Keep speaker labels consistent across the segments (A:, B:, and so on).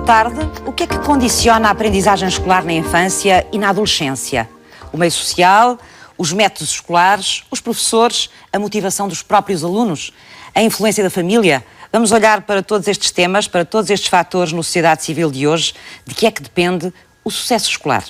A: tarde. O que é que condiciona a aprendizagem escolar na infância e na adolescência? O meio social, os métodos escolares, os professores, a motivação dos próprios alunos, a influência da família? Vamos olhar para todos estes temas, para todos estes fatores no Sociedade Civil de hoje. De que é que depende o sucesso escolar?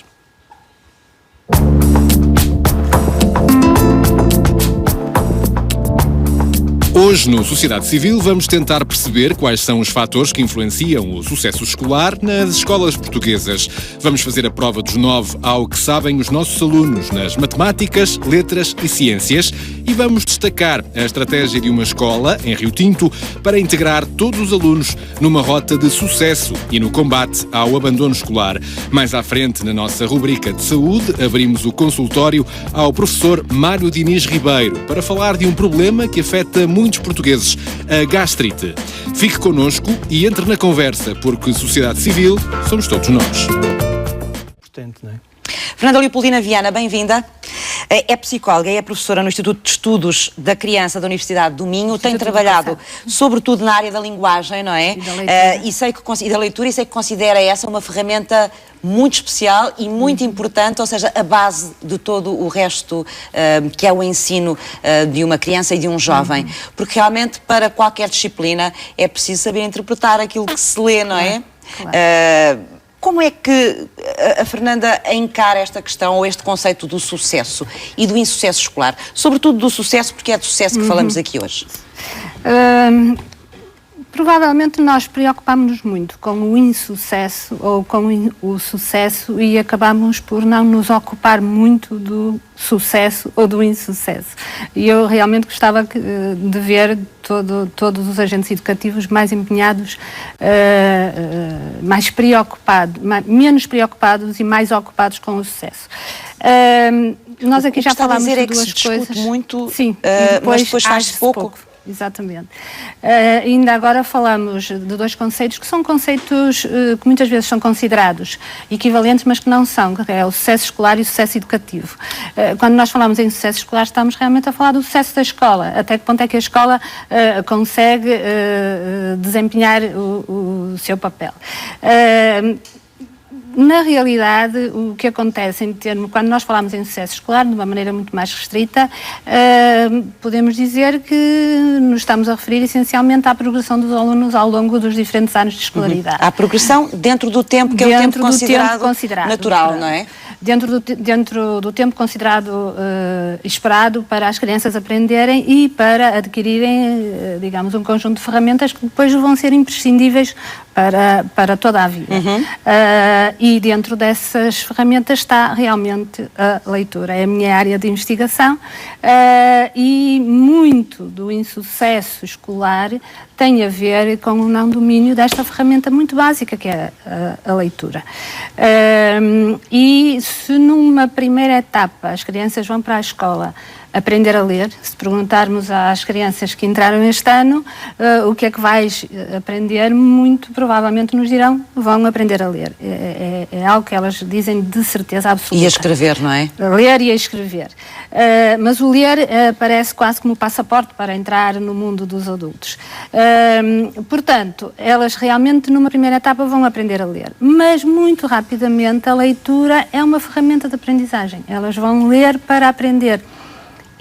B: Hoje, no Sociedade Civil, vamos tentar perceber quais são os fatores que influenciam o sucesso escolar nas escolas portuguesas. Vamos fazer a prova dos 9 ao que sabem os nossos alunos nas matemáticas, letras e ciências e vamos destacar a estratégia de uma escola, em Rio Tinto, para integrar todos os alunos numa rota de sucesso e no combate ao abandono escolar. Mais à frente, na nossa rubrica de saúde, abrimos o consultório ao professor Mário Diniz Ribeiro para falar de um problema que afeta muitos portugueses, a gastrite. Fique connosco e entre na conversa, porque sociedade civil somos todos nós.
C: Importante, não é?
A: Fernanda Leopoldina Viana, bem-vinda. É psicóloga e é professora no Instituto de Estudos da Criança da Universidade do Minho. Tem trabalhado sobretudo na área da linguagem, não é? E da leitura, e sei que considera essa uma ferramenta muito especial e muito importante, ou seja, a base de todo o resto que é o ensino de uma criança e de um jovem. Porque realmente para qualquer disciplina é preciso saber interpretar aquilo que se lê, não é? Claro. Como é que a Fernanda encara esta questão ou este conceito do sucesso e do insucesso escolar? Sobretudo do sucesso, porque é de sucesso que falamos aqui hoje.
D: Provavelmente nós preocupamos-nos muito com o insucesso ou com o sucesso e acabamos por não nos ocupar muito do sucesso ou do insucesso. E eu realmente gostava de ver todos os agentes educativos mais empenhados, mais preocupados, menos preocupados e mais ocupados com o sucesso. Nós aqui já falámos de duas coisas.
A: Muito,
D: sim,
A: mas depois faz-se pouco.
D: Exatamente. Ainda agora falamos de dois conceitos que são conceitos que muitas vezes são considerados equivalentes, mas que não são, que é o sucesso escolar e o sucesso educativo. Quando nós falamos em sucesso escolar, estamos realmente a falar do sucesso da escola. Até que ponto é que a escola consegue desempenhar o seu papel. Na realidade, o que acontece quando nós falamos em sucesso escolar, de uma maneira muito mais restrita, podemos dizer que nos estamos a referir essencialmente à progressão dos alunos ao longo dos diferentes anos de escolaridade.
A: À progressão dentro do tempo que é o tempo considerado natural, não é?
D: Dentro do tempo considerado esperado para as crianças aprenderem e para adquirirem, digamos, um conjunto de ferramentas que depois vão ser imprescindíveis para toda a vida. E dentro dessas ferramentas está realmente a leitura. É a minha área de investigação e muito do insucesso escolar tem a ver com o não domínio desta ferramenta muito básica que é a leitura. E se numa primeira etapa as crianças vão para a escola aprender a ler, se perguntarmos às crianças que entraram este ano o que é que vais aprender, muito provavelmente nos dirão, vão aprender a ler. É algo que elas dizem de certeza absoluta.
A: E a escrever, não é?
D: A ler e a escrever. Mas o ler parece quase como passaporte para entrar no mundo dos adultos. Portanto, elas realmente numa primeira etapa vão aprender a ler. Mas muito rapidamente a leitura é uma ferramenta de aprendizagem. Elas vão ler para aprender.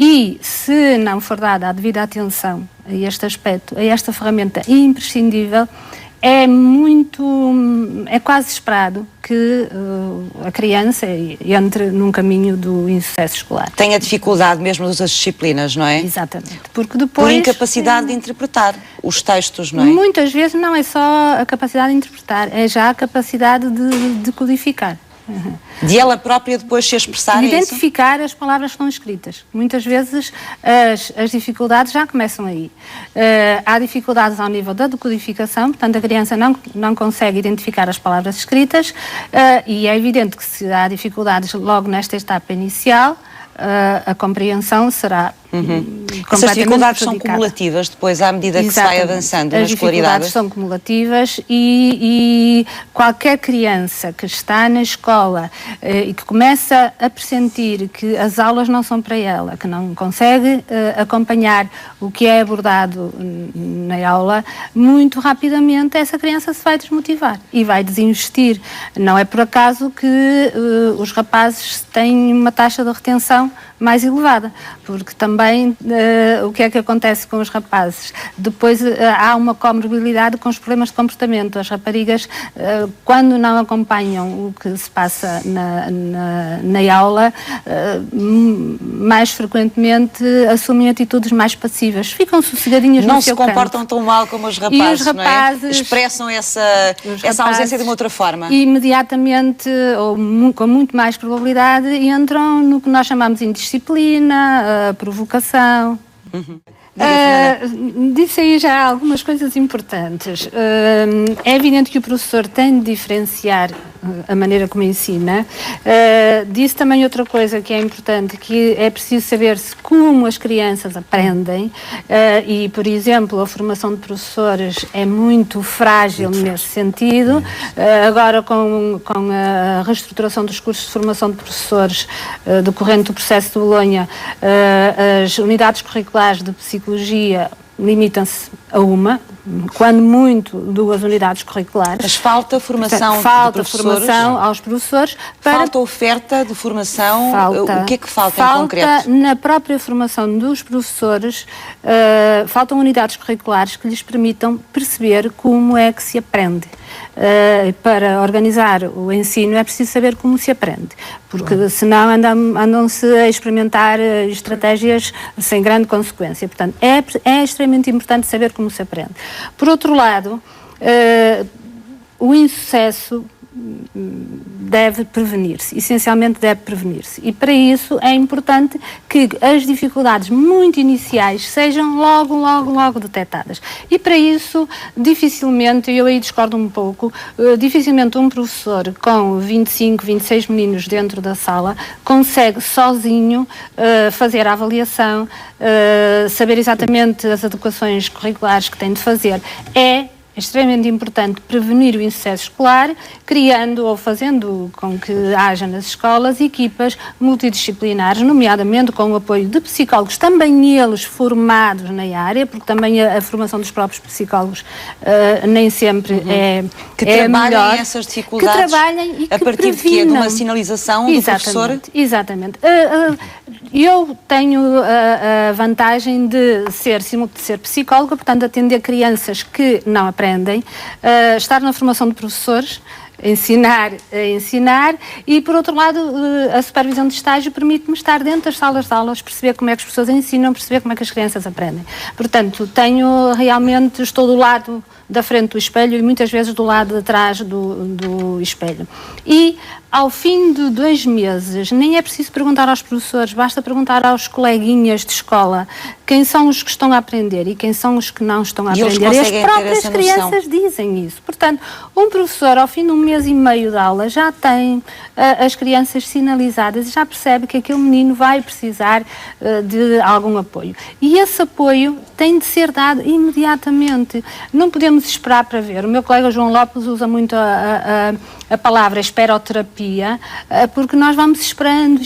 D: E se não for dada a devida atenção a este aspecto, a esta ferramenta imprescindível, é quase esperado que a criança entre num caminho do insucesso escolar.
A: Tem a dificuldade mesmo das disciplinas, não é?
D: Exatamente. Porque depois...
A: Por incapacidade de interpretar os textos, não é?
D: Muitas vezes não é só a capacidade de interpretar, é já a capacidade de codificar.
A: De ela própria depois se expressar.
D: De identificar as palavras que estão escritas. Muitas vezes as dificuldades já começam aí. Há dificuldades ao nível da decodificação, portanto a criança não consegue identificar as palavras escritas e é evidente que se há dificuldades logo nesta etapa inicial, a compreensão será
A: Essas dificuldades são
D: prejudicada.
A: cumulativas depois à medida que se vai avançando na escolaridade?
D: As dificuldades são cumulativas e qualquer criança que está na escola e que começa a pressentir que as aulas não são para ela, que não consegue acompanhar o que é abordado na aula, muito rapidamente essa criança se vai desmotivar e vai desinvestir. Não é por acaso que os rapazes têm uma taxa de retenção mais elevada, porque também o que é que acontece com os rapazes? Depois há uma comorbilidade com os problemas de comportamento. As raparigas, quando não acompanham o que se passa na aula, mais frequentemente assumem atitudes mais passivas, ficam sossegadinhas no seu canto.
A: Não se comportam tão mal como os rapazes,
D: e os rapazes
A: não é? Expressam essa ausência de uma outra forma.
D: Imediatamente, ou com muito mais probabilidade, entram no que nós chamamos de indisciplina, provocação. Disse aí já algumas coisas importantes. É evidente que o professor tem de diferenciar a maneira como ensina. Disse também outra coisa que é importante, que é preciso saber-se como as crianças aprendem e, por exemplo, a formação de professores é muito frágil nesse sentido. Agora, com a reestruturação dos cursos de formação de professores decorrente do processo de Bolonha, as unidades curriculares de psicologia limitam-se a uma, quando muito 2 unidades curriculares.
A: Mas falta formação
D: falta
A: de professores?
D: Formação aos professores.
A: Falta oferta de formação? O que é que falta em concreto?
D: Falta na própria formação dos professores, faltam unidades curriculares que lhes permitam perceber como é que se aprende. Para organizar o ensino é preciso saber como se aprende, porque senão andam-se a experimentar estratégias sem grande consequência. Portanto, é extremamente importante saber como se aprende. Por outro lado, o insucesso deve prevenir-se, essencialmente deve prevenir-se. E para isso é importante que as dificuldades muito iniciais sejam logo detectadas. E para isso, dificilmente, eu aí discordo um pouco, dificilmente um professor com 25, 26 meninos dentro da sala consegue sozinho fazer a avaliação, saber exatamente as adequações curriculares que tem de fazer. É extremamente importante prevenir o insucesso escolar, criando ou fazendo com que haja nas escolas equipas multidisciplinares, nomeadamente com o apoio de psicólogos, também eles formados na área, porque também a formação dos próprios psicólogos nem sempre é
A: que trabalhem
D: melhor,
A: essas dificuldades,
D: que trabalhem e
A: a
D: que
A: partir de quê? De uma sinalização do professor?
D: Exatamente. Eu tenho a vantagem de ser psicóloga, portanto atender crianças que não aprendem, estar na formação de professores, ensinar e, por outro lado, a supervisão de estágio permite-me estar dentro das salas de aulas, perceber como é que as pessoas ensinam, perceber como é que as crianças aprendem. Portanto, estou do lado da frente do espelho e muitas vezes do lado de trás do espelho. E ao fim de 2 meses, nem é preciso perguntar aos professores, basta perguntar aos coleguinhas de escola quem são os que estão a aprender e quem são os que não estão a aprender. E as próprias crianças dizem isso. Portanto, um professor, ao fim de 1 mês e meio de aula, já tem as crianças sinalizadas e já percebe que aquele menino vai precisar de algum apoio. E esse apoio tem de ser dado imediatamente. Não podemos esperar para ver. O meu colega João Lopes usa muito a palavra esperoterapia, porque nós vamos esperando.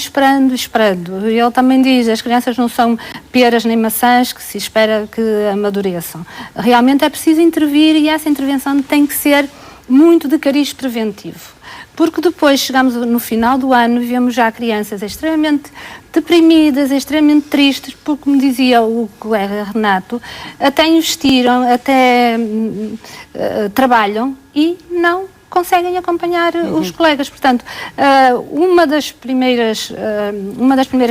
D: Ele também diz, as crianças não são peras nem maçãs que se espera que amadureçam. Realmente é preciso intervir e essa intervenção tem que ser muito de cariz preventivo. Porque depois chegamos no final do ano e vemos já crianças extremamente deprimidas, extremamente tristes, porque, como dizia o colega Renato, até investiram, até trabalham e não conseguem acompanhar os colegas. Portanto, uma das primeiras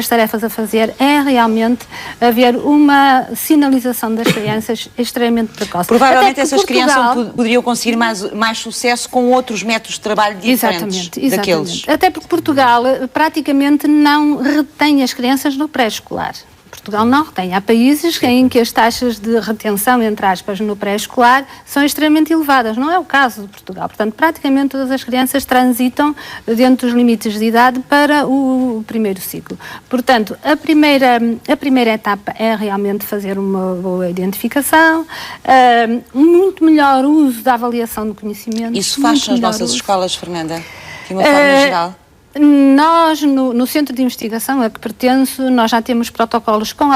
D: tarefas a fazer é realmente haver uma sinalização das crianças extremamente precoce.
A: Provavelmente essas crianças poderiam conseguir mais sucesso com outros métodos de trabalho diferentes daqueles.
D: Até porque Portugal praticamente não retém as crianças no pré-escolar. Portugal não retém. Há países em que as taxas de retenção, entre aspas, no pré-escolar são extremamente elevadas. Não é o caso de Portugal. Portanto, praticamente todas as crianças transitam dentro dos limites de idade para o primeiro ciclo. Portanto, a primeira etapa é realmente fazer uma boa identificação, muito melhor uso da avaliação do conhecimento.
A: Isso faz nas nossas escolas, Fernanda? De uma forma geral?
D: Nós, no Centro de Investigação a que pertenço, nós já temos protocolos com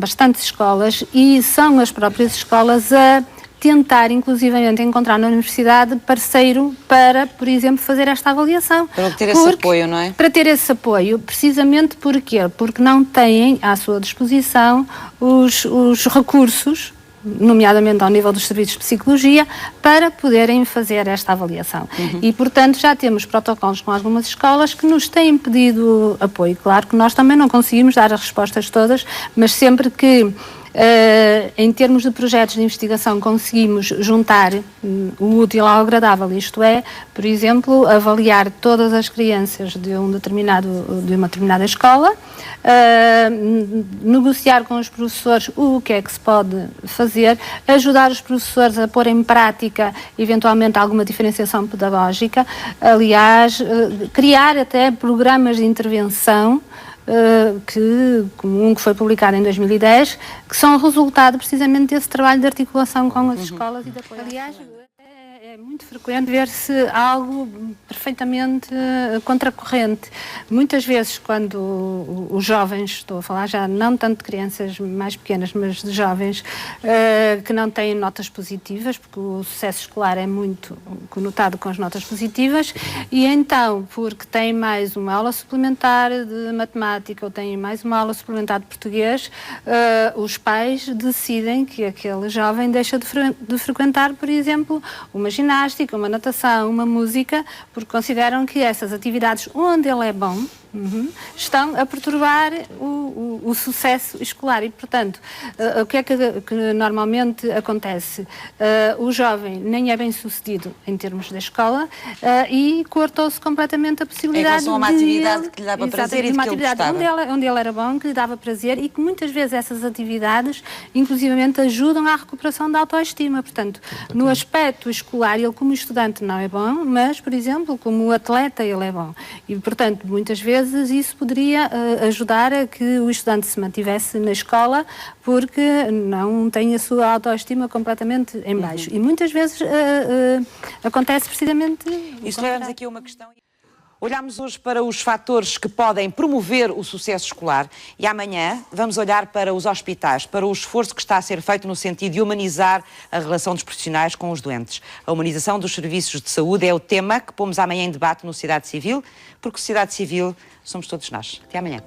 D: bastantes escolas e são as próprias escolas a tentar, inclusivamente, encontrar na universidade parceiro para, por exemplo, fazer esta avaliação.
A: Para ter esse apoio, não é? Para
D: ter esse apoio, precisamente porquê? Porque não têm à sua disposição os recursos, nomeadamente ao nível dos serviços de psicologia, para poderem fazer esta avaliação. E, portanto, já temos protocolos com algumas escolas que nos têm pedido apoio. Claro que nós também não conseguimos dar as respostas todas, mas sempre que em termos de projetos de investigação conseguimos juntar o útil ao agradável, isto é, por exemplo, avaliar todas as crianças de uma determinada escola, negociar com os professores o que é que se pode fazer, ajudar os professores a pôr em prática eventualmente alguma diferenciação pedagógica, aliás, criar até programas de intervenção que foi publicado em 2010, que são resultado precisamente desse trabalho de articulação com as escolas e de apoio. Aliás, é muito frequente ver-se algo perfeitamente contracorrente. Muitas vezes, quando os jovens, estou a falar já não tanto de crianças mais pequenas, mas de jovens que não têm notas positivas, porque o sucesso escolar é muito conotado com as notas positivas, e então, porque têm mais uma aula suplementar de matemática ou têm mais uma aula suplementar de português, os pais decidem que aquele jovem deixa de frequentar, por exemplo, uma ginástica, uma natação, uma música, porque consideram que essas atividades onde ele é bom estão a perturbar o sucesso escolar e, portanto, o que é que normalmente acontece? O jovem nem é bem sucedido em termos da escola e cortou-se completamente a possibilidade
A: de uma atividade que lhe dava prazer e de que ele gostava.
D: Onde ele era bom, que lhe dava prazer e que muitas vezes essas atividades inclusivamente ajudam à recuperação da autoestima. Portanto, no aspecto escolar, ele como estudante não é bom, mas, por exemplo, como atleta ele é bom. E, portanto, muitas vezes isso poderia ajudar a que o estudante se mantivesse na escola porque não tem a sua autoestima completamente em baixo. E muitas vezes acontece precisamente...
A: Isso leva-nos aqui a uma questão... Olhámos hoje para os fatores que podem promover o sucesso escolar e amanhã vamos olhar para os hospitais, para o esforço que está a ser feito no sentido de humanizar a relação dos profissionais com os doentes. A humanização dos serviços de saúde é o tema que pomos amanhã em debate no Sociedade Civil, porque Sociedade Civil somos todos nós. Até amanhã.